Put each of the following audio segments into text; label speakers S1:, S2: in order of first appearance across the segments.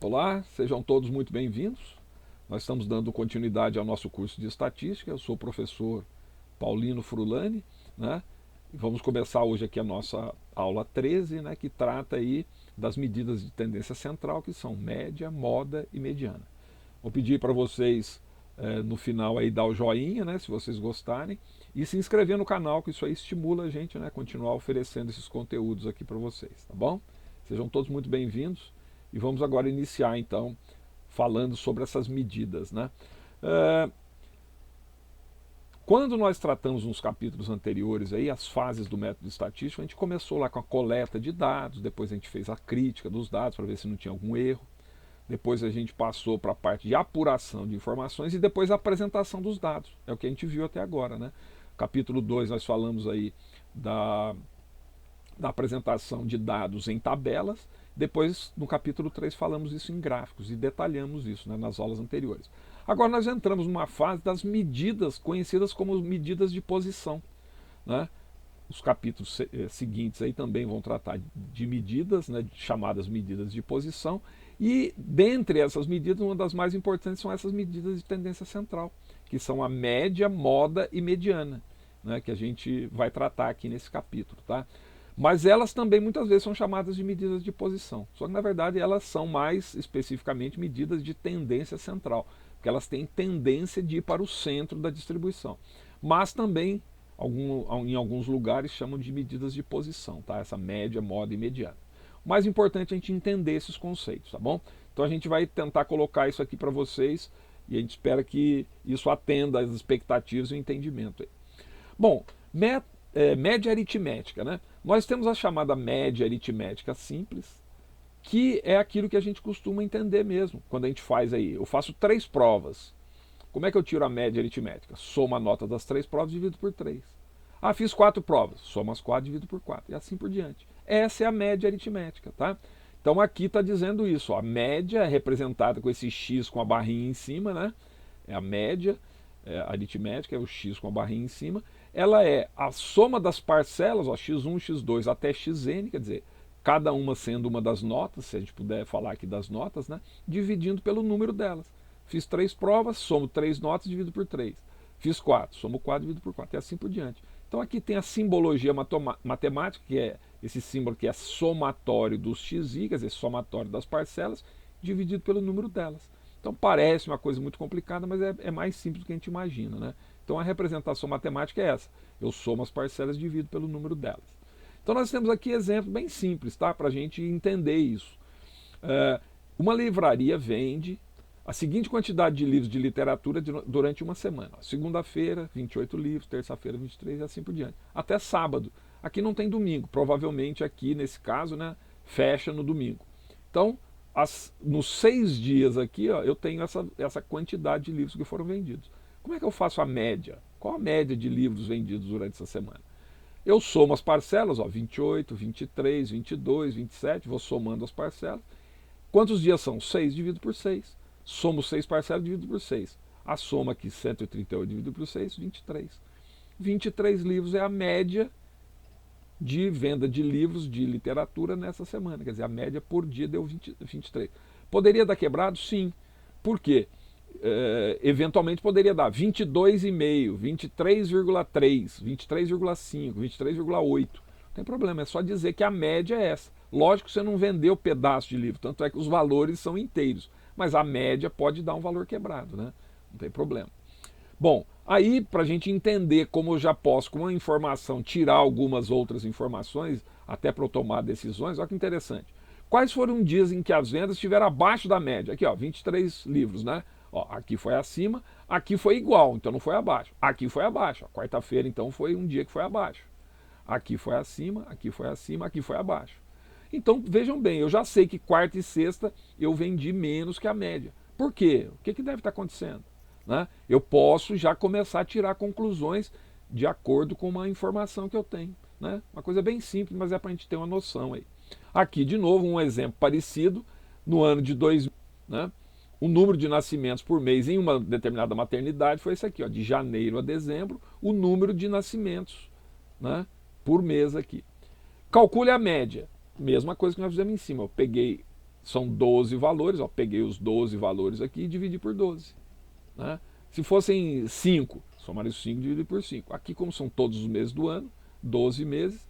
S1: Olá, sejam todos muito bem-vindos. Nós estamos dando continuidade ao nosso curso de Estatística. Eu sou o professor Paulino Frulani, né? E vamos começar hoje aqui a nossa aula 13, né, que trata aí das medidas de tendência central, que são média, moda e mediana. Vou pedir para vocês, no final, aí, dar o joinha, né, se vocês gostarem, e se inscrever no canal, que isso aí estimula a gente, né, continuar oferecendo esses conteúdos aqui para vocês, tá bom? Sejam todos muito bem-vindos. E vamos agora iniciar, então, falando sobre essas medidas, né? Quando nós tratamos nos capítulos anteriores aí, as fases do método estatístico, a gente começou lá com a coleta de dados, depois a gente fez a crítica dos dados para ver se não tinha algum erro, depois a gente passou para a parte de apuração de informações e depois a apresentação dos dados. É o que a gente viu até agora, né? Capítulo 2 nós falamos aí da apresentação de dados em tabelas. Depois, no capítulo 3, falamos isso em gráficos e detalhamos isso, né, nas aulas anteriores. Agora nós entramos numa fase das medidas, conhecidas como medidas de posição, né? Os capítulos seguintes aí também vão tratar de medidas, né, chamadas medidas de posição, e dentre essas medidas, uma das mais importantes são essas medidas de tendência central, que são a média, moda e mediana, né, que a gente vai tratar aqui nesse capítulo, tá? Mas elas também muitas vezes são chamadas de medidas de posição. Só que na verdade elas são mais especificamente medidas de tendência central, porque elas têm tendência de ir para o centro da distribuição. Mas também em alguns lugares chamam de medidas de posição, tá? Essa média, moda e mediana. O mais importante é a gente entender esses conceitos, tá bom? Então a gente vai tentar colocar isso aqui para vocês e a gente espera que isso atenda às expectativas e o entendimento aí. Bom, média aritmética, né? Nós temos a chamada média aritmética simples, que é aquilo que a gente costuma entender mesmo. Quando a gente faz aí, eu faço 3 provas. Como é que eu tiro a média aritmética? Soma a nota das 3 provas e divido por 3. Ah, fiz 4 provas. Soma as 4 e divido por 4. E assim por diante. Essa é a média aritmética, tá? Então aqui está dizendo isso. Ó, a média é representada com esse x com a barrinha em cima, né? É a média aritmética, é o x com a barrinha em cima. Ela é a soma das parcelas, ó, x1, x2 até xn, quer dizer, cada uma sendo uma das notas, se a gente puder falar aqui das notas, né, dividindo pelo número delas. Fiz 3 provas, somo 3 notas, divido por 3. Fiz 4, somo 4, divido por 4, e assim por diante. Então aqui tem a simbologia matemática, que é esse símbolo que é somatório dos xi, quer dizer, somatório das parcelas, dividido pelo número delas. Então parece uma coisa muito complicada, mas é mais simples do que a gente imagina, né? Então a representação matemática é essa. Eu somo as parcelas e divido pelo número delas. Então nós temos aqui exemplos bem simples, tá? Para a gente entender isso. Uma livraria vende a seguinte quantidade de livros de literatura durante uma semana. Segunda-feira, 28 livros, terça-feira, 23 e assim por diante. Até sábado. Aqui não tem domingo. Provavelmente aqui, nesse caso, né, fecha no domingo. Então, nos 6 dias aqui, ó, eu tenho essa quantidade de livros que foram vendidos. Como é que eu faço a média? Qual a média de livros vendidos durante essa semana? Eu somo as parcelas, ó, 28, 23, 22, 27, vou somando as parcelas. Quantos dias são? 6 dividido por 6. Somo 6 parcelas dividido por 6. A soma aqui, 138 dividido por 6, 23. 23 livros é a média de venda de livros de literatura nessa semana. Quer dizer, a média por dia deu 23. Poderia dar quebrado? Sim. Por quê? Eventualmente poderia dar 22,5, 23,3, 23,5, 23,8. Não tem problema, é só dizer que a média é essa. Lógico que você não vendeu pedaço de livro, tanto é que os valores são inteiros. Mas a média pode dar um valor quebrado, né? Não tem problema. Bom, aí para a gente entender como eu já posso, com uma informação, tirar algumas outras informações, até para eu tomar decisões, olha que interessante. Quais foram dias em que as vendas estiveram abaixo da média? Aqui, ó, 23 livros, né? Ó, aqui foi acima, aqui foi igual, então não foi abaixo. Aqui foi abaixo. Quarta-feira, então, foi um dia que foi abaixo. Aqui foi acima, aqui foi acima, aqui foi abaixo. Então, vejam bem, eu já sei que quarta e sexta eu vendi menos que a média. Por quê? O que deve estar acontecendo? Né? Eu posso já começar a tirar conclusões de acordo com uma informação que eu tenho. Né? Uma coisa bem simples, mas é para a gente ter uma noção aí. Aqui, de novo, um exemplo parecido. No ano de 2000, né? O número de nascimentos por mês em uma determinada maternidade foi esse aqui, ó, de janeiro a dezembro, o número de nascimentos, né, por mês aqui. Calcule a média. Mesma coisa que nós fizemos em cima. Eu peguei são 12 valores, ó, peguei os 12 valores aqui e dividi por 12. Né? Se fossem 5, somaria os 5 dividido por 5. Aqui, como são todos os meses do ano, 12 meses,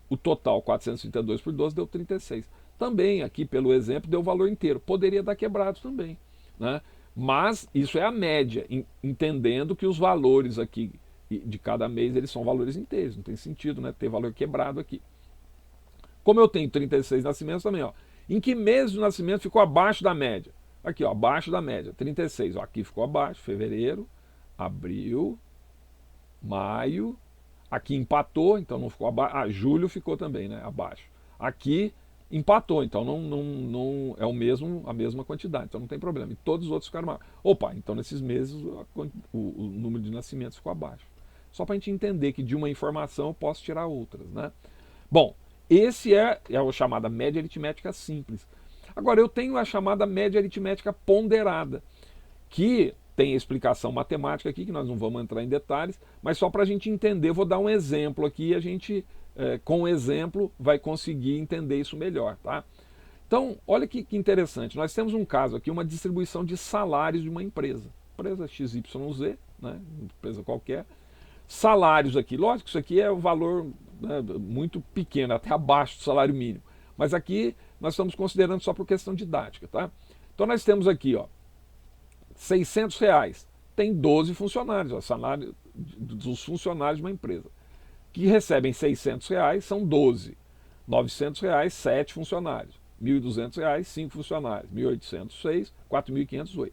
S1: o total 432 por 12 deu 36. Também aqui, pelo exemplo, deu o valor inteiro. Poderia dar quebrado também. Né? Mas isso é a média, entendendo que os valores aqui de cada mês eles são valores inteiros. Não tem sentido, né, ter valor quebrado aqui. Como eu tenho 36 nascimentos também, ó, em que mês do nascimento ficou abaixo da média? Aqui, ó, abaixo da média, 36. Ó, aqui ficou abaixo, fevereiro, abril, maio. Aqui empatou, então não ficou abaixo. Ah, julho ficou também, né, abaixo. Aqui empatou, então não é a mesma quantidade, então não tem problema. E todos os outros ficaram maiores. Opa, então nesses meses o número de nascimentos ficou abaixo. Só para a gente entender que de uma informação eu posso tirar outras, né? Bom, esse é a chamada média aritmética simples. Agora, eu tenho a chamada média aritmética ponderada, que tem explicação matemática aqui, que nós não vamos entrar em detalhes, mas só para a gente entender, vou dar um exemplo aqui e a gente, com o exemplo, vai conseguir entender isso melhor. Tá? Então, olha que interessante, nós temos um caso aqui, uma distribuição de salários de uma empresa XYZ, né, empresa qualquer, salários aqui, lógico que isso aqui é um valor, né, muito pequeno, até abaixo do salário mínimo, mas aqui nós estamos considerando só por questão didática. Tá? Então nós temos aqui, ó, R$600, tem 12 funcionários, ó, salário dos funcionários de uma empresa, que recebem R$600, são 12, R$900, 7 funcionários, R$1.200, 5 funcionários, 1.800, 6, 4.500, 8.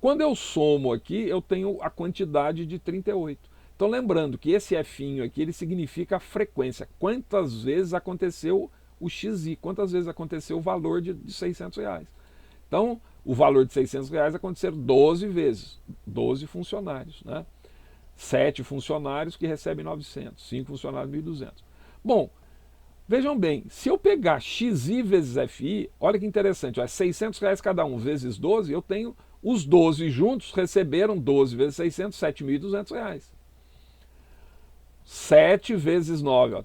S1: Quando eu somo aqui, eu tenho a quantidade de 38. Então lembrando que esse F aqui, ele significa a frequência, quantas vezes aconteceu o XI, quantas vezes aconteceu o valor de R$600. Então, o valor de R$600 aconteceram 12 vezes, 12 funcionários, né? 7 funcionários que recebem 900, 5 funcionários 1.200. Bom, vejam bem, se eu pegar XI vezes FI, olha que interessante, ó, R$600 cada um vezes 12, eu tenho os 12 juntos receberam 12 vezes 600, R$7.200. 7 vezes 9, ó,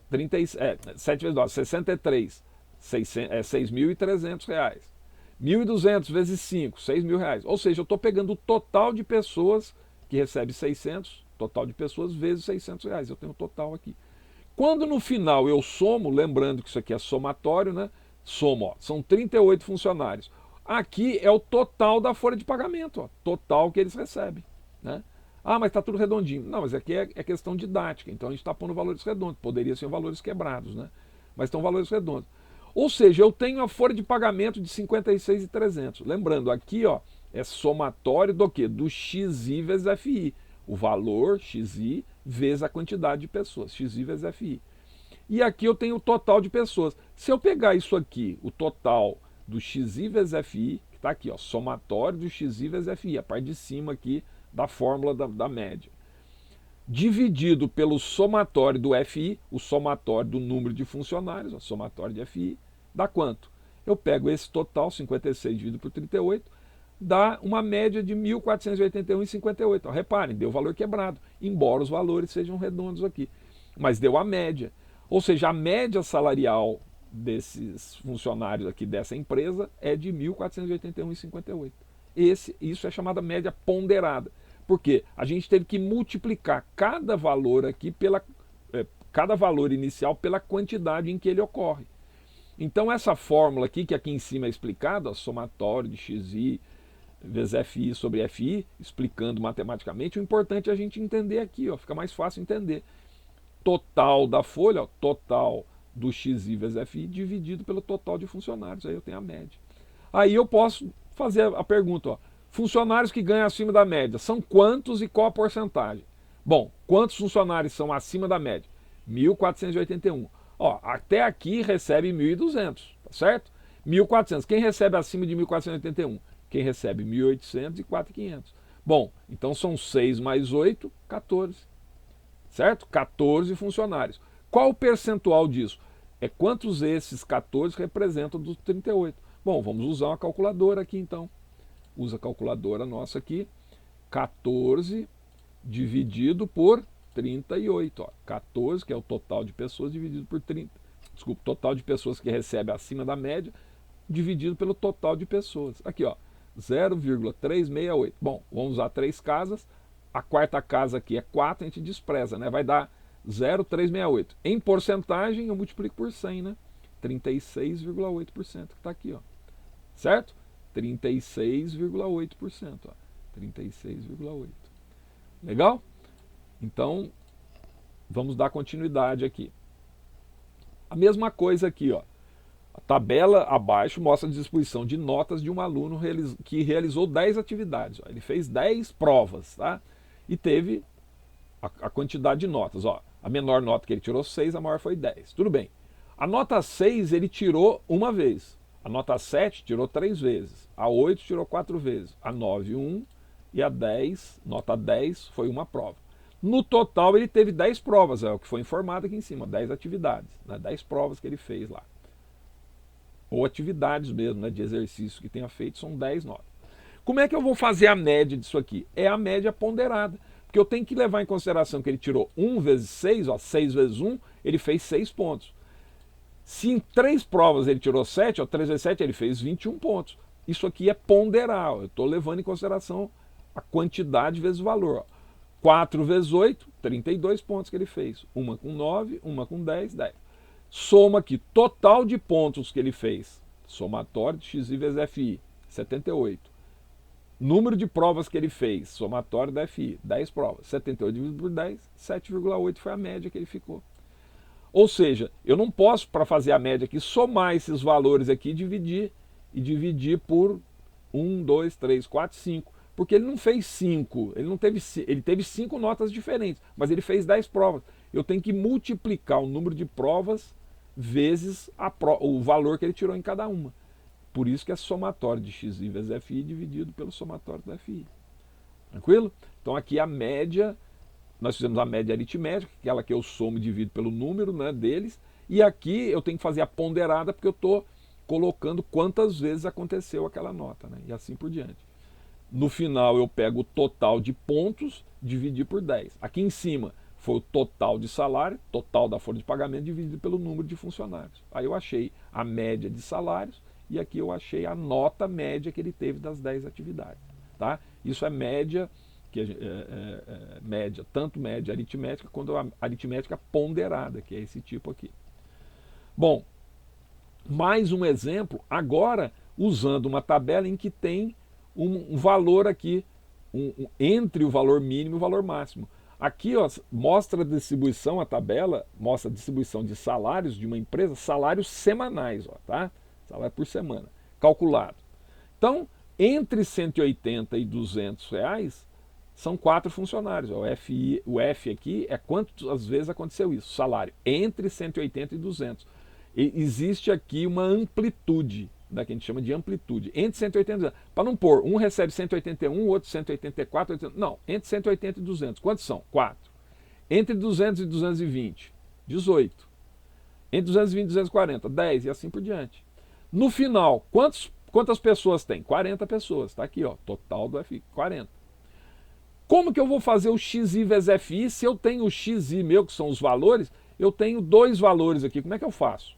S1: 7 vezes 9, 63, R$6.300. 1.200 vezes 5, R$6.000. Ou seja, eu estou pegando o total de pessoas que recebe 600, total de pessoas vezes R$600. Eu tenho o total aqui. Quando no final eu somo, lembrando que isso aqui é somatório, né? Somo, ó, são 38 funcionários. Aqui é o total da folha de pagamento, ó, total que eles recebem, né? Ah, mas está tudo redondinho. Não, mas aqui é questão didática, então a gente está pondo valores redondos. Poderia ser valores quebrados, né? Mas estão valores redondos. Ou seja, eu tenho a folha de pagamento de 56.300. Lembrando, aqui, ó, é somatório do quê? Do XI vezes FI. O valor XI vezes a quantidade de pessoas. XI vezes FI. E aqui eu tenho o total de pessoas. Se eu pegar isso aqui, o total do XI vezes FI, que está aqui, ó, somatório do XI vezes FI, a parte de cima aqui da fórmula da média, dividido pelo somatório do FI, o somatório do número de funcionários, o somatório de FI, dá quanto? Eu pego esse total, 56 dividido por 38, dá uma média de 1.481,58. Reparem, deu valor quebrado, embora os valores sejam redondos aqui, mas deu a média. Ou seja, a média salarial desses funcionários aqui dessa empresa é de 1.481,58. Isso é chamada média ponderada. Por quê? A gente teve que multiplicar cada valor aqui cada valor inicial pela quantidade em que ele ocorre. Então essa fórmula aqui, que aqui em cima é explicada, somatório de XI vezes FI sobre FI, explicando matematicamente, o importante é a gente entender aqui, ó, fica mais fácil entender. Total da folha, ó, total do XI vezes FI dividido pelo total de funcionários, aí eu tenho a média. Aí eu posso fazer a pergunta, ó, funcionários que ganham acima da média, são quantos e qual a porcentagem? Bom, quantos funcionários são acima da média? 1.481. Ó, até aqui recebe 1.200, tá certo? 1.400. Quem recebe acima de 1.481? Quem recebe 1.800 e 4.500. Bom, então são 6 mais 8, 14. Certo? 14 funcionários. Qual o percentual disso? É quantos esses 14 representam dos 38. Bom, vamos usar uma calculadora aqui então. Usa a calculadora nossa aqui. 14 dividido por 38. Ó. 14, que é o total de pessoas, dividido por 30. Desculpa, total de pessoas que recebem acima da média, dividido pelo total de pessoas. Aqui, ó, 0,368. Bom, vamos usar 3 casas. A quarta casa aqui é 4, a gente despreza, né? Vai dar 0,368. Em porcentagem, eu multiplico por 100, né? 36,8% que está aqui, ó. Certo? 36,8%. 36,8%. Legal? Então, vamos dar continuidade aqui. A mesma coisa aqui, ó. A tabela abaixo mostra a distribuição de notas de um aluno que realizou 10 atividades. Ó. Ele fez 10 provas, tá? E teve a quantidade de notas. Ó. A menor nota que ele tirou 6, a maior foi 10. Tudo bem. A nota 6 ele tirou uma vez. A nota 7 tirou 3 vezes. A 8 tirou 4 vezes. A 9, 1. E a 10, nota 10, foi uma prova. No total ele teve 10 provas, é o que foi informado aqui em cima, 10 atividades, né? 10 provas que ele fez lá. Ou atividades mesmo, né, de exercício que tenha feito, são 10 notas. Como é que eu vou fazer a média disso aqui? É a média ponderada. Porque eu tenho que levar em consideração que ele tirou 1 vezes 6, ó, 6 vezes 1, ele fez 6 pontos. Se em 3 provas ele tirou 7, ó, 3 vezes 7 ele fez 21 pontos. Isso aqui é ponderal, eu estou levando em consideração a quantidade vezes o valor. Ó. 4 vezes 8, 32 pontos que ele fez. Uma com 9, uma com 10, 10. Soma aqui, total de pontos que ele fez. Somatório de XI vezes FI, 78. Número de provas que ele fez, somatório da FI, 10 provas. 78 dividido por 10, 7,8 foi a média que ele ficou. Ou seja, eu não posso, para fazer a média aqui, somar esses valores aqui e dividir por 1, 2, 3, 4, 5. Porque ele não fez 5, ele teve 5 notas diferentes, mas ele fez 10 provas. Eu tenho que multiplicar o número de provas vezes o valor que ele tirou em cada uma. Por isso que é somatório de XI vezes FI dividido pelo somatório do FI. Tranquilo? Então aqui a média, nós fizemos a média aritmética, aquela que eu somo e divido pelo número, né, deles. E aqui eu tenho que fazer a ponderada porque eu estou colocando quantas vezes aconteceu aquela nota, né, e assim por diante. No final eu pego o total de pontos, dividir por 10. Aqui em cima foi o total de salário, total da folha de pagamento, dividido pelo número de funcionários. Aí eu achei a média de salários e aqui eu achei a nota média que ele teve das 10 atividades. Tá? Isso é média, média, tanto média aritmética quanto a aritmética ponderada, que é esse tipo aqui. Bom, mais um exemplo, agora usando uma tabela em que tem um valor aqui, entre o valor mínimo e o valor máximo. Aqui ó, mostra a distribuição, a tabela mostra a distribuição de salários de uma empresa, salários semanais, ó, tá? Salário por semana, calculado. Então, entre 180 e 200 reais, são 4 funcionários. Ó, o F aqui é quantas vezes aconteceu isso, salário, entre 180 e 200. E existe aqui uma amplitude, né, que a gente chama de amplitude, entre 180 e 200. Para não pôr, um recebe 181, o outro 184, 80, não, entre 180 e 200. Quantos são? 4. Entre 200 e 220, 18. Entre 220 e 240, 10 e assim por diante. No final, quantas pessoas tem? 40 pessoas, está aqui, ó, total do FI, 40. Como que eu vou fazer o XI vezes FI se eu tenho o XI meu, que são os valores, eu tenho 2 valores aqui, como é que eu faço?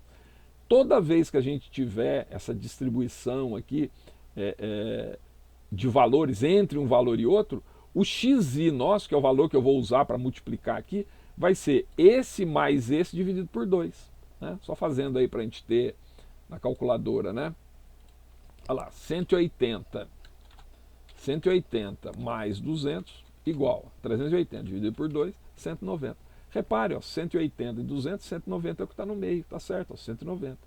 S1: Toda vez que a gente tiver essa distribuição aqui de valores entre um valor e outro, o XI nosso, que é o valor que eu vou usar para multiplicar aqui, vai ser esse mais esse dividido por 2. Né? Só fazendo aí para a gente ter na calculadora, né? Olha lá, 180 mais 200 igual a 380 dividido por 2, 190. Repare, ó, 180 e 200, 190 é o que está no meio, tá certo, ó, 190.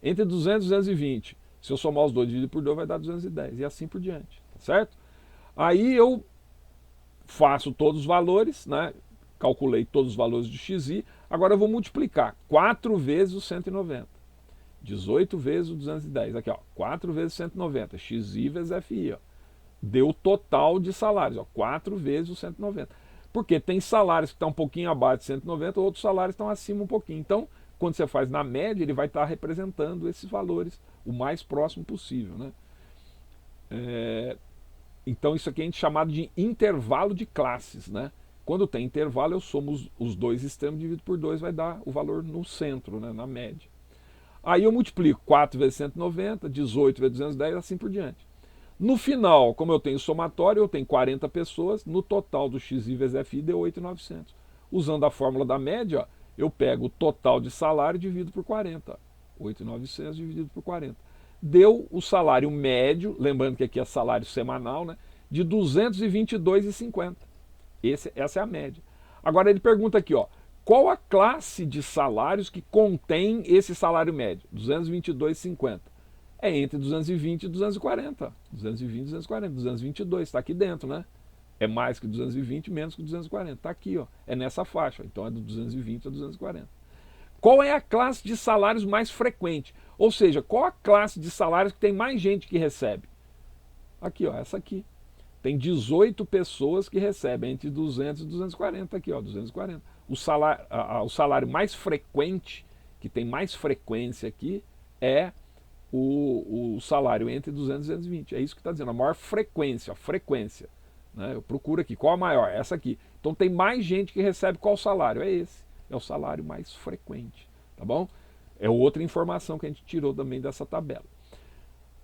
S1: Entre 200 e 220, se eu somar os dois dividido por 2 vai dar 210 e assim por diante, tá certo? Aí eu faço todos os valores, né? Calculei todos os valores do XI, agora eu vou multiplicar 4 vezes o 190. 18 vezes o 210, aqui ó, 4 vezes 190, XI vezes FI, ó. Deu o total de salários, ó, 4 vezes o 190. Porque tem salários que estão um pouquinho abaixo de 190, outros salários estão acima um pouquinho. Então, quando você faz na média, ele vai estar representando esses valores o mais próximo possível, né? Então, isso aqui a gente chamado de intervalo de classes, né? Quando tem intervalo, eu somo os dois extremos, divido por 2, vai dar o valor no centro, né? Na média. Aí eu multiplico 4 vezes 190, 18 vezes 210, assim por diante. No final, como eu tenho somatório, eu tenho 40 pessoas, no total do XI vezes FI deu 8.900. Usando a fórmula da média, ó, eu pego o total de salário e divido por 40. 8.900 dividido por 40. Deu o salário médio, lembrando que aqui é salário semanal, né, de R$ 222,50. Essa é a média. Agora ele pergunta aqui, ó, qual a classe de salários que contém esse salário médio? 222,50. É entre 220 e 240. 220 e 240. 222, está aqui dentro, né? É mais que 220, menos que 240. Está aqui, ó. É nessa faixa. Então é do 220 a 240. Qual é a classe de salários mais frequente? Ou seja, qual a classe de salários que tem mais gente que recebe? Aqui, ó, essa aqui. Tem 18 pessoas que recebem entre 200 e 240 aqui, ó, 240. O salário mais frequente, que tem mais frequência aqui, é o salário entre 200 e 220. É isso que está dizendo, a maior frequência, né? Eu procuro aqui, qual a maior? Essa aqui. Então tem mais gente que recebe qual salário? É esse. É o salário mais frequente, tá bom? É outra informação que a gente tirou também dessa tabela.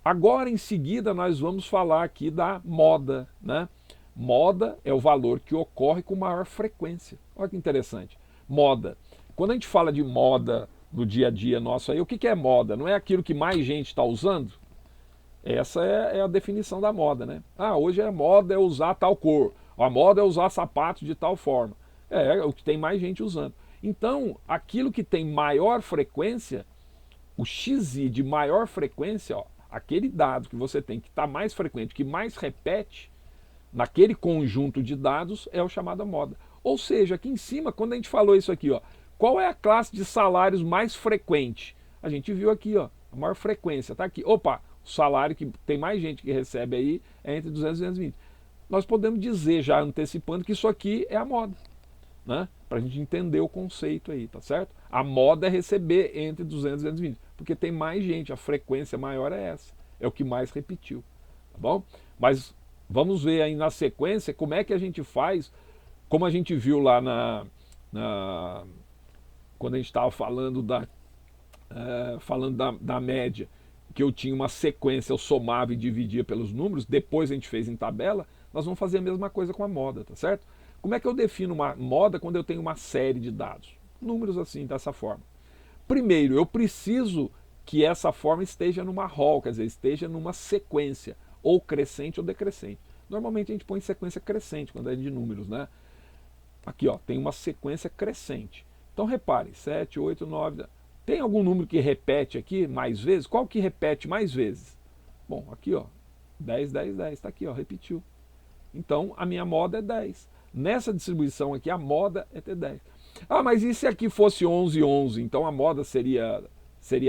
S1: Agora, em seguida, nós vamos falar aqui da moda, né? Moda é o valor que ocorre com maior frequência. Olha que interessante. Moda. Quando a gente fala de moda no dia a dia nosso aí, o que é moda? Não é aquilo que mais gente está usando? Essa é a definição da moda, né? Ah, hoje a moda é usar tal cor. A moda é usar sapatos de tal forma. É o que tem mais gente usando. Então, aquilo que tem maior frequência, o XI de maior frequência, ó, aquele dado que você tem que está mais frequente, que mais repete, naquele conjunto de dados, é o chamado moda. Ou seja, aqui em cima, quando a gente falou isso aqui, ó, qual é a classe de salários mais frequente? A gente viu aqui, ó, a maior frequência, tá aqui. Opa, o salário que tem mais gente que recebe aí é entre 200 e 220. Nós podemos dizer, já antecipando, que isso aqui é a moda, né? Para a gente entender o conceito aí, tá certo? A moda é receber entre 200 e 220, porque tem mais gente, a frequência maior é essa, é o que mais repetiu, tá bom? Mas vamos ver aí na sequência como é que a gente faz, como a gente viu lá quando a gente estava falando da média, que eu tinha uma sequência, eu somava e dividia pelos números, depois a gente fez em tabela, nós vamos fazer a mesma coisa com a moda, tá certo? Como é que eu defino uma moda quando eu tenho uma série de dados? Números assim, dessa forma. Primeiro, eu preciso que essa forma esteja numa roll, quer dizer, esteja numa sequência, ou crescente ou decrescente. Normalmente a gente põe sequência crescente quando é de números, né? Aqui, ó, tem uma sequência crescente. Então repare, 7, 8, 9... Tem algum número que repete aqui mais vezes? Qual que repete mais vezes? Bom, aqui, ó, 10, 10, 10, está aqui, ó, repetiu. Então, a minha moda é 10. Nessa distribuição aqui, a moda é ter 10. Ah, mas e se aqui fosse 11, 11? Então a moda seria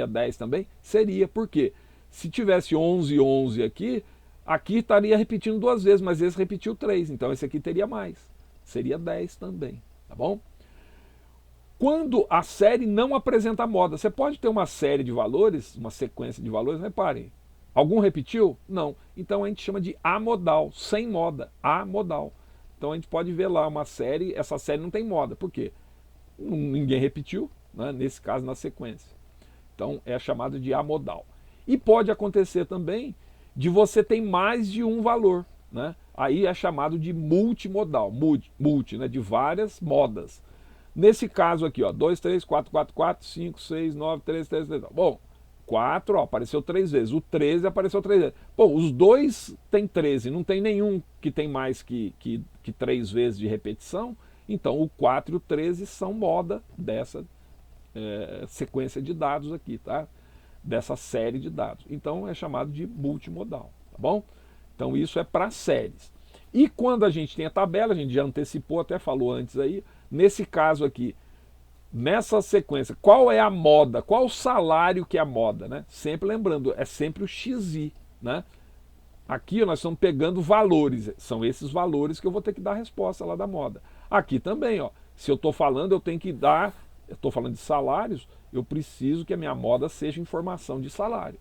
S1: 10 também? Seria, por quê? Se tivesse 11, 11 aqui estaria repetindo duas vezes, mas esse repetiu 3. Então esse aqui teria mais. Seria 10 também, tá bom? Quando a série não apresenta moda, você pode ter uma série de valores, uma sequência de valores, reparem. Algum repetiu? Não. Então a gente chama de amodal, sem moda, amodal. Então a gente pode ver lá uma série, essa série não tem moda. Por quê? Ninguém repetiu, né? Nesse caso na sequência. Então é chamado de amodal. E pode acontecer também de você ter mais de um valor, né? Aí é chamado de multimodal, multi, né? De várias modas. Nesse caso aqui, ó, 2, 3, 4, 4, 4, 5, 6, 9, 13, 13, 13. Bom, 4, ó, apareceu 3 vezes. O 13 apareceu 3 vezes. Pô, os dois tem 13, não tem nenhum que tem mais que 3 vezes de repetição. Então o 4 e o 13 são moda dessa sequência de dados aqui, tá? Dessa série de dados. Então é chamado de multimodal, tá bom? Então isso é para séries. E quando a gente tem a tabela, a gente já antecipou, até falou antes aí, nesse caso aqui, nessa sequência, qual é a moda? Qual o salário que é a moda, né? Sempre lembrando, é sempre o XI, né? Aqui nós estamos pegando valores, são esses valores que eu vou ter que dar a resposta lá da moda. Aqui também, ó, se eu estou falando, eu tenho que dar, eu estou falando de salários, eu preciso que a minha moda seja informação de salário.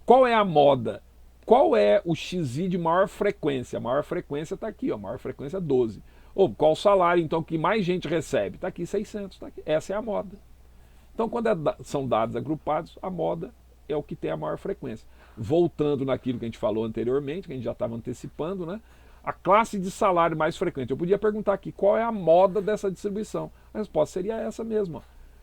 S1: Qual é a moda? Qual é o XI de maior frequência? A maior frequência está aqui, ó, a maior frequência é 12. Ou qual o salário, então, que mais gente recebe? Está aqui 600, tá aqui. Essa é a moda. Então, quando são dados agrupados, a moda é o que tem a maior frequência. Voltando naquilo que a gente falou anteriormente, que a gente já estava antecipando, né? A classe de salário mais frequente. Eu podia perguntar aqui, qual é a moda dessa distribuição? A resposta seria essa mesma.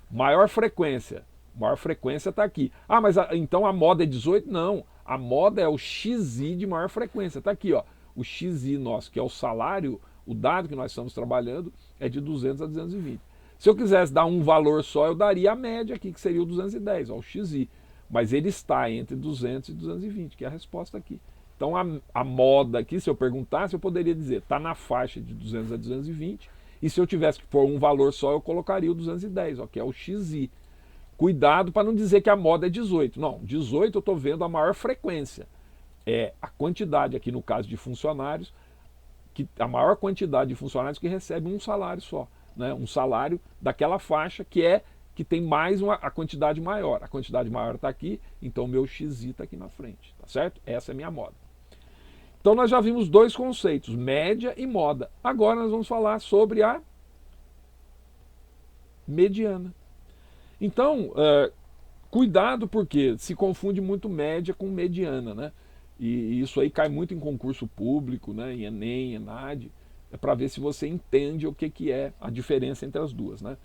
S1: Maior frequência. Maior frequência está aqui. Ah, mas então a moda é 18? Não. A moda é o XI de maior frequência. Está aqui, ó. O XI nosso, que é o salário, o dado que nós estamos trabalhando, é de 200 a 220. Se eu quisesse dar um valor só, eu daria a média aqui, que seria o 210, ó, o XI. Mas ele está entre 200 e 220, que é a resposta aqui. Então a moda aqui, se eu perguntasse, eu poderia dizer, está na faixa de 200 a 220, e se eu tivesse que pôr um valor só, eu colocaria o 210, ó, que é o XI. Cuidado para não dizer que a moda é 18. Não, 18 eu estou vendo a maior frequência. É a quantidade aqui no caso de funcionários, a maior quantidade de funcionários que recebem um salário só. Né? Um salário daquela faixa que tem mais a quantidade maior. A quantidade maior está aqui, então o meu XI está aqui na frente. Tá certo? Essa é a minha moda. Então nós já vimos dois conceitos, média e moda. Agora nós vamos falar sobre a mediana. Então, cuidado porque se confunde muito média com mediana, né? E isso aí cai muito em concurso público, né? Em Enem, ENAD, é para ver se você entende o que é a diferença entre as duas, né?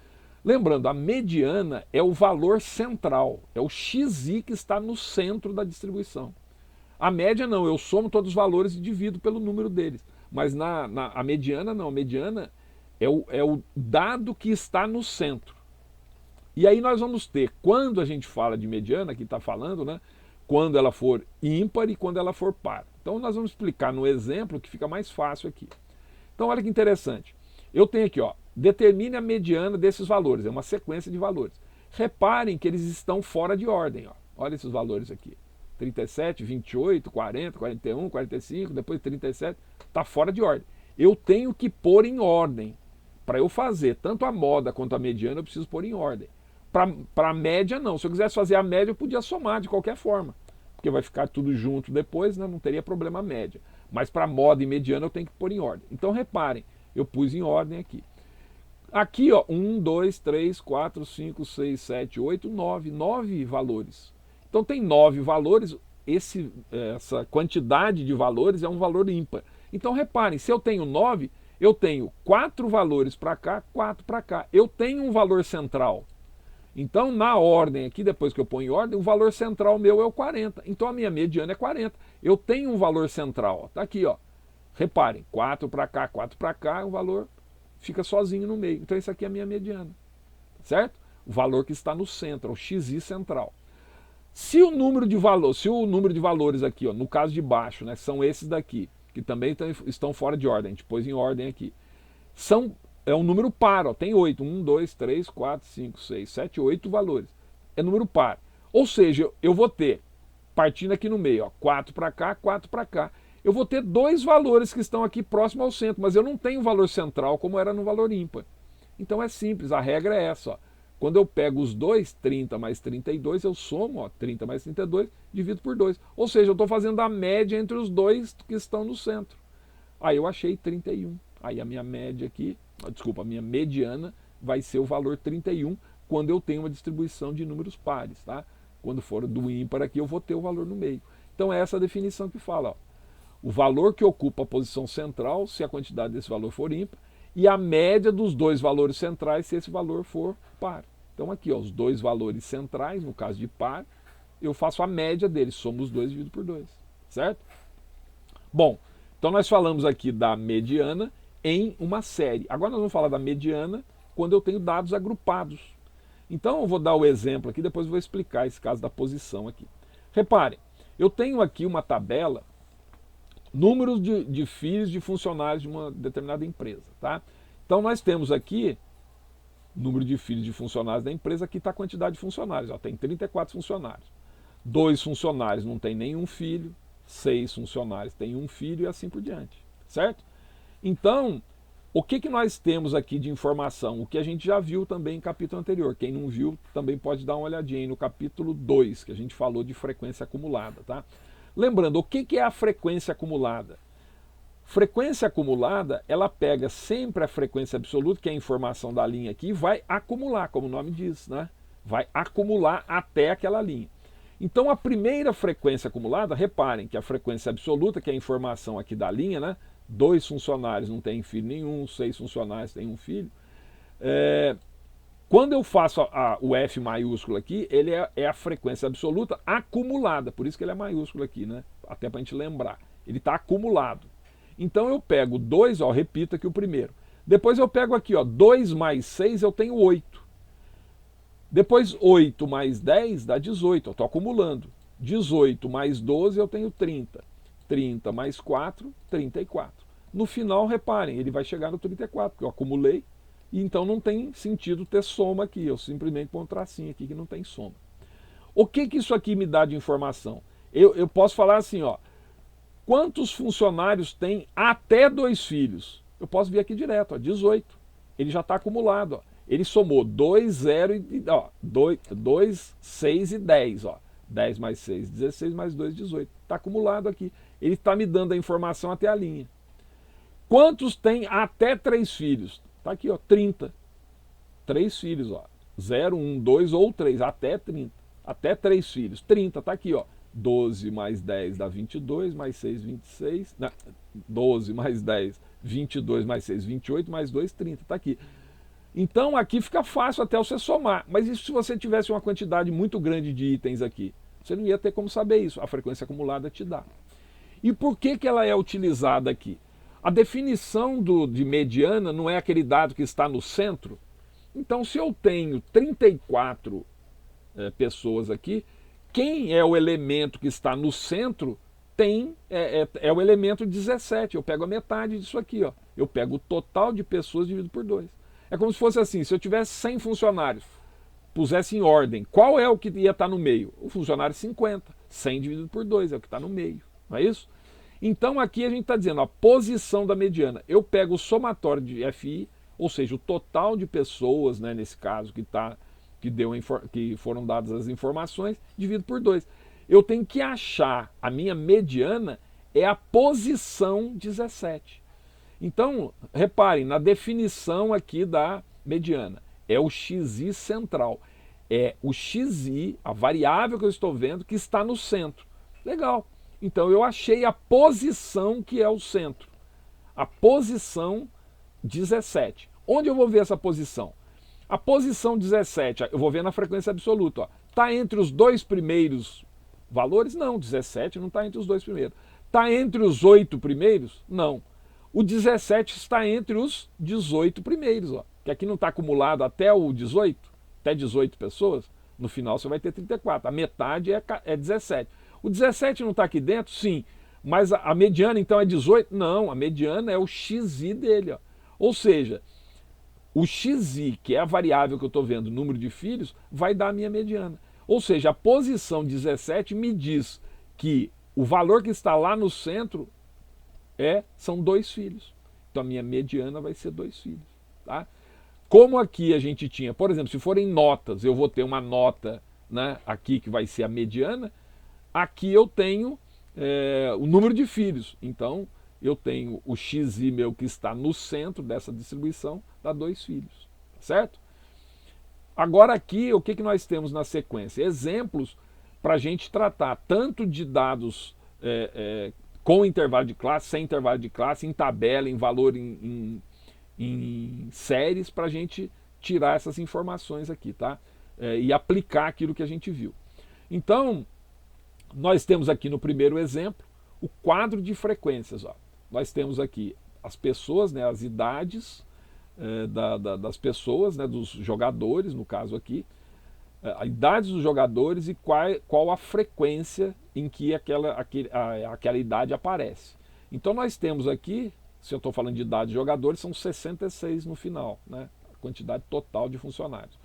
S1: Lembrando, a mediana é o valor central, é o XI que está no centro da distribuição. A média não, eu somo todos os valores e divido pelo número deles. Mas a mediana não, a mediana é o dado que está no centro. E aí nós vamos ter, quando a gente fala de mediana, que está falando, né? Quando ela for ímpar e quando ela for par. Então nós vamos explicar no exemplo que fica mais fácil aqui. Então olha que interessante. Eu tenho aqui, ó, determine a mediana desses valores, é uma sequência de valores. Reparem que eles estão fora de ordem, ó. Olha esses valores aqui. 37, 28, 40, 41, 45, depois 37, está fora de ordem. Eu tenho que pôr em ordem. Para eu fazer tanto a moda quanto a mediana, eu preciso pôr em ordem. Para a média, não. Se eu quisesse fazer a média, eu podia somar de qualquer forma. Porque vai ficar tudo junto depois, né? Não teria problema a média. Mas para moda e mediana, eu tenho que pôr em ordem. Então, reparem, eu pus em ordem aqui. Aqui, ó, 1, 2, 3, 4, 5, 6, 7, 8, 9. 9 valores. Então, tem 9 valores. Essa quantidade de valores é um valor ímpar. Então, reparem, se eu tenho 9, eu tenho 4 valores para cá, 4 para cá. Eu tenho um valor central. Então, na ordem aqui, depois que eu ponho em ordem, o valor central meu é o 40. Então, a minha mediana é 40. Eu tenho um valor central. Está aqui, ó. Reparem, 4 para cá, o valor fica sozinho no meio. Então, isso aqui é a minha mediana. Certo? O valor que está no centro, o XI central. Se o número de valores aqui, ó, no caso de baixo, né, são esses daqui, que também estão fora de ordem, a gente pôs em ordem aqui, é um número par, ó, tem 8, 1, 2, 3, 4, 5, 6, 7, 8 valores. É número par. Ou seja, eu vou ter, partindo aqui no meio, ó, 4 para cá, 4 para cá, eu vou ter dois valores que estão aqui próximo ao centro, mas eu não tenho valor central como era no valor ímpar. Então é simples, a regra é essa, ó. Quando eu pego os dois, 30 mais 32, eu somo, ó, 30 mais 32, divido por 2. Ou seja, eu estou fazendo a média entre os dois que estão no centro. Aí eu achei 31. Aí a minha média aqui, desculpa, a minha mediana vai ser o valor 31 quando eu tenho uma distribuição de números pares, tá? Quando for do ímpar aqui, eu vou ter o valor no meio. Então é essa a definição que fala, ó. O valor que ocupa a posição central, se a quantidade desse valor for ímpar, e a média dos dois valores centrais, se esse valor for par. Então aqui, ó, os dois valores centrais, no caso de par, eu faço a média deles, somo os dois dividido por 2, certo? Bom, então nós falamos aqui da mediana em uma série. Agora nós vamos falar da mediana quando eu tenho dados agrupados. Então eu vou dar o exemplo aqui, depois eu vou explicar esse caso da posição aqui. Reparem, eu tenho aqui uma tabela, números de filhos de funcionários de uma determinada empresa, tá? Então nós temos aqui número de filhos de funcionários da empresa, aqui está a quantidade de funcionários, ó, tem 34 funcionários. 2 funcionários não tem nenhum filho, 6 funcionários têm um filho e assim por diante, certo? Então, o que nós temos aqui de informação? O que a gente já viu também em capítulo anterior. Quem não viu também pode dar uma olhadinha aí no capítulo 2, que a gente falou de frequência acumulada, tá? Lembrando, o que é a frequência acumulada? Frequência acumulada, ela pega sempre a frequência absoluta, que é a informação da linha aqui, e vai acumular, como o nome diz, né? vai acumular até aquela linha. Então a primeira frequência acumulada, reparem que a frequência absoluta, que é a informação aqui da linha, né? 2 funcionários não têm filho nenhum, 6 funcionários têm um filho. Quando eu faço o F maiúsculo aqui, ele é a frequência absoluta acumulada, por isso que ele é maiúsculo aqui, né? Até para a gente lembrar. Ele está acumulado. Então eu pego 2, ó, repito aqui o primeiro. Depois eu pego aqui, ó, 2 mais 6 eu tenho 8. Depois 8 mais 10 dá 18, eu estou acumulando. 18 mais 12 eu tenho 30. 30 mais 4, 34. No final, reparem, ele vai chegar no 34, porque eu acumulei, e então não tem sentido ter soma aqui. Eu simplesmente ponho um tracinho aqui que não tem soma. O que isso aqui me dá de informação? Eu posso falar assim, ó, quantos funcionários tem até 2 filhos? Eu posso vir aqui direto, ó, 18. Ele já está acumulado, ó. Ele somou 2, 0 e 2, 6 e 10. Ó. 10 mais 6, 16 mais 2, 18. Está acumulado aqui. Ele está me dando a informação até a linha. Quantos tem até 3 filhos? Está aqui, ó, 30. 3 filhos, ó. 0, 1, 2 ou 3, até 30. Até 3 filhos. 30, está aqui, ó. 12 mais 10 dá 22, mais 6, 26. Não, 12 mais 10, 22 mais 6, 28, mais 2, 30. Está aqui. Então aqui fica fácil até você somar, mas isso se você tivesse uma quantidade muito grande de itens aqui? Você não ia ter como saber isso, a frequência acumulada te dá. E por que ela é utilizada aqui? A definição de mediana não é aquele dado que está no centro? Então se eu tenho 34 pessoas aqui, quem é o elemento que está no centro é o elemento 17, eu pego a metade disso aqui, ó. Eu pego o total de pessoas dividido por 2. É como se fosse assim, se eu tivesse 100 funcionários, pusesse em ordem, qual é o que ia estar no meio? O funcionário 50, 100 dividido por 2 é o que está no meio, não é isso? Então aqui a gente está dizendo a posição da mediana. Eu pego o somatório de FI, ou seja, o total de pessoas, né, nesse caso, que foram dadas as informações, dividido por 2. Eu tenho que achar, a minha mediana é a posição 17. Então, reparem, na definição aqui da mediana, é o xi central. É o xi, a variável que eu estou vendo, que está no centro. Legal. Então, eu achei a posição que é o centro. A posição 17. Onde eu vou ver essa posição? A posição 17, eu vou ver na frequência absoluta. Está entre os 2 primeiros valores? Não, 17 não está entre os 2 primeiros. Está entre os 8 primeiros? Não. O 17 está entre os 18 primeiros, ó. Que aqui não está acumulado até o 18, até 18 pessoas, no final você vai ter 34. A metade é 17. O 17 não está aqui dentro? Sim. Mas a mediana então é 18? Não, a mediana é o xi dele, ó. Ou seja, o xi, que é a variável que eu estou vendo, o número de filhos, vai dar a minha mediana. Ou seja, a posição 17 me diz que o valor que está lá no centro são 2 filhos. Então a minha mediana vai ser 2 filhos. Tá? Como aqui a gente tinha, por exemplo, se forem notas, eu vou ter uma nota, né, aqui que vai ser a mediana, aqui eu tenho o número de filhos. Então eu tenho o xi meu que está no centro dessa distribuição, dá 2 filhos. Certo? Agora aqui, o que nós temos na sequência? Exemplos para a gente tratar tanto de dados com intervalo de classe, sem intervalo de classe, em tabela, em valor em séries, para a gente tirar essas informações aqui, tá? E aplicar aquilo que a gente viu. Então, nós temos aqui no primeiro exemplo o quadro de frequências. Ó. Nós temos aqui as pessoas, né, as idades das pessoas, né, dos jogadores, no caso aqui, a idade dos jogadores e qual a frequência em que aquela idade aparece. Então nós temos aqui, se eu estou falando de idade de jogadores, são 66 no final, né? A quantidade total de funcionários.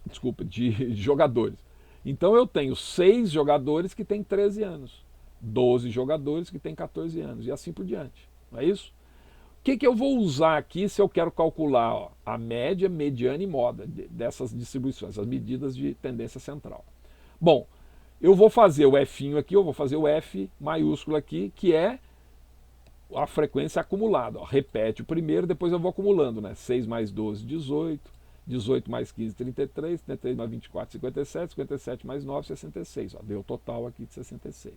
S1: Desculpa, de jogadores. Então eu tenho 6 jogadores que têm 13 anos, 12 jogadores que têm 14 anos, e assim por diante. Não é isso? O que eu vou usar aqui se eu quero calcular, ó, a média, mediana e moda dessas distribuições, as medidas de tendência central? Bom, eu vou fazer o F aqui, eu vou fazer o F maiúsculo aqui, que é a frequência acumulada. Ó. Repete o primeiro, depois eu vou acumulando, né? 6 mais 12, 18. 18 mais 15, 33, 33 mais 24, 57, 57 mais 9, 66. Ó, deu o total aqui de 66.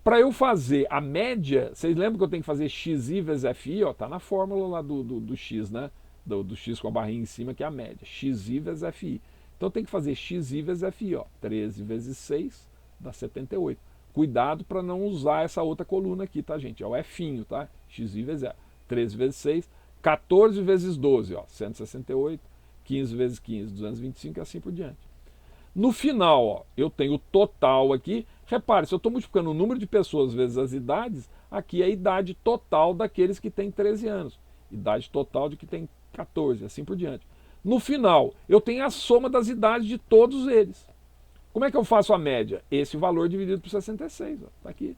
S1: Para eu fazer a média, vocês lembram que eu tenho que fazer xi vezes fi? Está na fórmula lá do x, né? Do x com a barrinha em cima, que é a média. Xi vezes fi. Então tem que fazer xi vezes fi. Ó. 13 vezes 6 dá 78. Cuidado para não usar essa outra coluna aqui, tá, gente? É o finho, tá? Xi vezes 13 vezes 6, 14 vezes 12, ó, 168. 15 vezes 15, 225 e assim por diante. No final, ó, eu tenho o total aqui. Repare, se eu estou multiplicando o número de pessoas vezes as idades, aqui é a idade total daqueles que têm 13 anos. Idade total de que tem 14, assim por diante. No final, eu tenho a soma das idades de todos eles. Como é que eu faço a média? Esse valor dividido por 66, está aqui.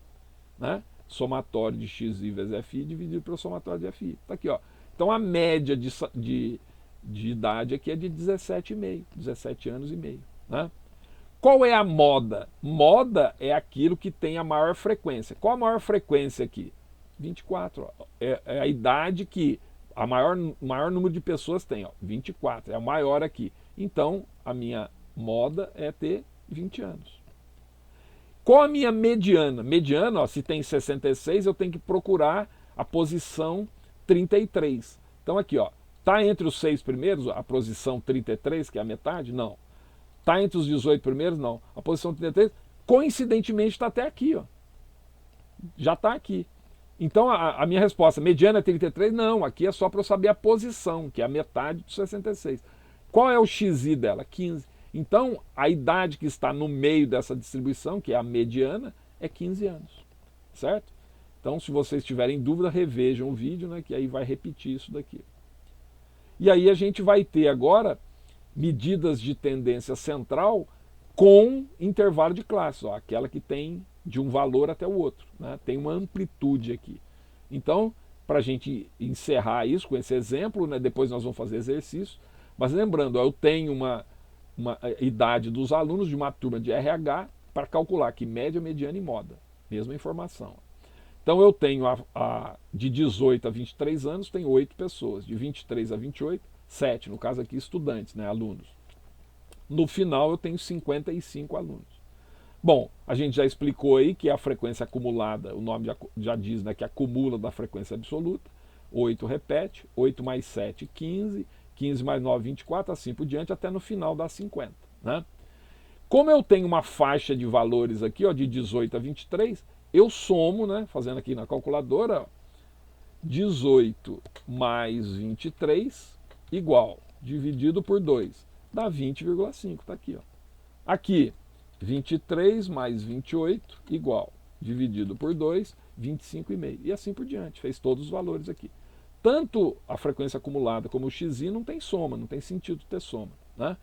S1: Né? Somatório de xi vezes fi dividido pelo somatório de fi. Está aqui. Ó. Então a média de idade aqui é de 17,5, 17 anos e meio. Né? Qual é a moda? Moda é aquilo que tem a maior frequência. Qual a maior frequência aqui? 24. Ó. É a idade que a maior número de pessoas tem. Ó. 24. É a maior aqui. Então, a minha moda é ter 20 anos. Qual a minha mediana? Mediana, ó, se tem 66, eu tenho que procurar a posição 33. Então, aqui, ó, tá entre os 6 primeiros, a posição 33, que é a metade? Não. Está entre os 18 primeiros? Não. A posição 33, coincidentemente, está até aqui. Ó. Já está aqui. Então, a minha resposta, mediana é 33? Não, aqui é só para eu saber a posição, que é a metade de 66. Qual é o xi dela? 15. Então, a idade que está no meio dessa distribuição, que é a mediana, é 15 anos. Certo? Então, se vocês tiverem dúvida, revejam o vídeo, né, que aí vai repetir isso daqui. E aí a gente vai ter agora medidas de tendência central com intervalo de classes, ó, aquela que tem de um valor até o outro, né? Tem uma amplitude aqui. Então, para a gente encerrar isso com esse exemplo, né, depois nós vamos fazer exercício, mas lembrando, ó, eu tenho uma idade dos alunos de uma turma de RH para calcular aqui média, mediana e moda, mesma informação. Então eu tenho de 18 a 23 anos, tem 8 pessoas, de 23 a 28, 7, no caso aqui estudantes, né, alunos. No final eu tenho 55 alunos. Bom, a gente já explicou aí que a frequência acumulada, o nome já diz, né, que acumula da frequência absoluta, 8 repete, 8 mais 7, 15, 15 mais 9, 24, assim por diante, até no final dá 50. Né? Como eu tenho uma faixa de valores aqui, ó, de 18 a 23, eu somo, né, fazendo aqui na calculadora, ó, 18 mais 23 igual, dividido por 2, dá 20,5, está aqui. Ó. Aqui, 23 mais 28 igual, dividido por 2, 25,5. E assim por diante, fez todos os valores aqui. Tanto a frequência acumulada como o xi não tem soma, não tem sentido ter soma. Né?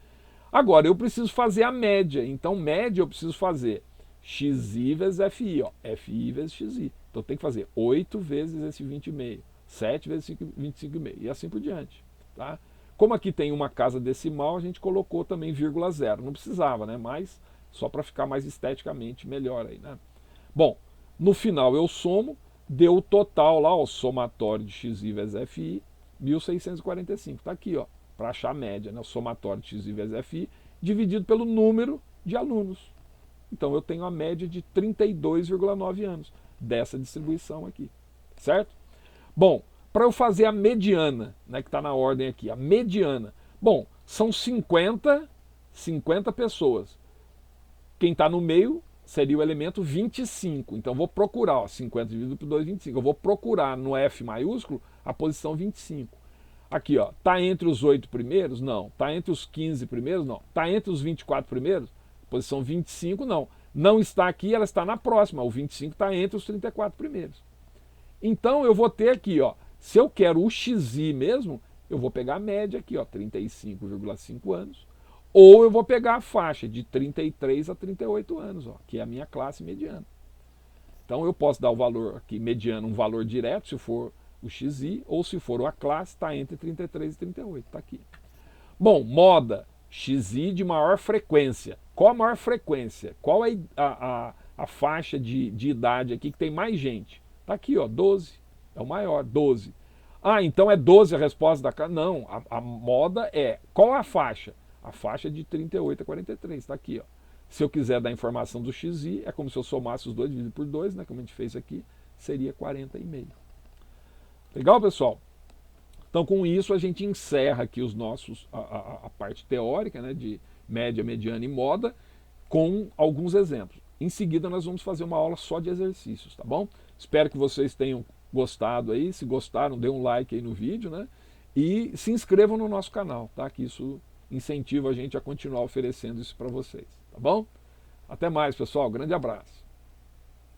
S1: Agora, eu preciso fazer a média. Então, média eu preciso fazer xi vezes fi, ó, fi vezes xi. Então, tem que fazer 8 vezes esse 20,5, 7 vezes 25,5 e assim por diante. Tá? Como aqui tem uma casa decimal, a gente colocou também vírgula zero. Não precisava, né? Mas só para ficar mais esteticamente melhor aí, né? Bom, no final eu somo, deu o total lá, o somatório de xi vezes fi, 1.645. Está aqui, ó, para achar a média, né? O somatório de xi vezes fi dividido pelo número de alunos. Então eu tenho a média de 32,9 anos dessa distribuição aqui, certo? Bom, para eu fazer a mediana, né, que está na ordem aqui, a mediana. Bom, são 50 pessoas. Quem está no meio seria o elemento 25. Então, vou procurar, ó, 50 dividido por 2, 25. Eu vou procurar no F maiúsculo a posição 25. Aqui, ó, está entre os 8 primeiros? Não. Está entre os 15 primeiros? Não. Está entre os 24 primeiros? Posição 25, não. Não está aqui, ela está na próxima. O 25 está entre os 34 primeiros. Então, eu vou ter aqui, ó, se eu quero o xi mesmo, eu vou pegar a média aqui, ó, 35,5 anos. Ou eu vou pegar a faixa de 33 a 38 anos, ó, que é a minha classe mediana. Então eu posso dar o valor aqui mediano, um valor direto, se for o xi, ou se for a classe, está entre 33 e 38, está aqui. Bom, moda, xi de maior frequência. Qual a maior frequência? Qual é a faixa de idade aqui que tem mais gente? Está aqui, ó, 12, é o maior, 12. Ah, então é 12 a resposta da casa? Não, a moda é, qual a faixa? A faixa é de 38 a 43, está aqui, ó. Se eu quiser dar informação do XI, é como se eu somasse os dois dividido por 2, né, como a gente fez aqui, seria 40,5. Legal, pessoal? Então, com isso, a gente encerra aqui os nossos, a parte teórica, né, de média, mediana e moda, com alguns exemplos. Em seguida, nós vamos fazer uma aula só de exercícios, tá bom? Espero que vocês tenham gostado aí. Se gostaram, dê um like aí no vídeo, né? E se inscrevam no nosso canal, tá? Que isso incentiva a gente a continuar oferecendo isso para vocês, tá bom? Até mais, pessoal. Grande abraço.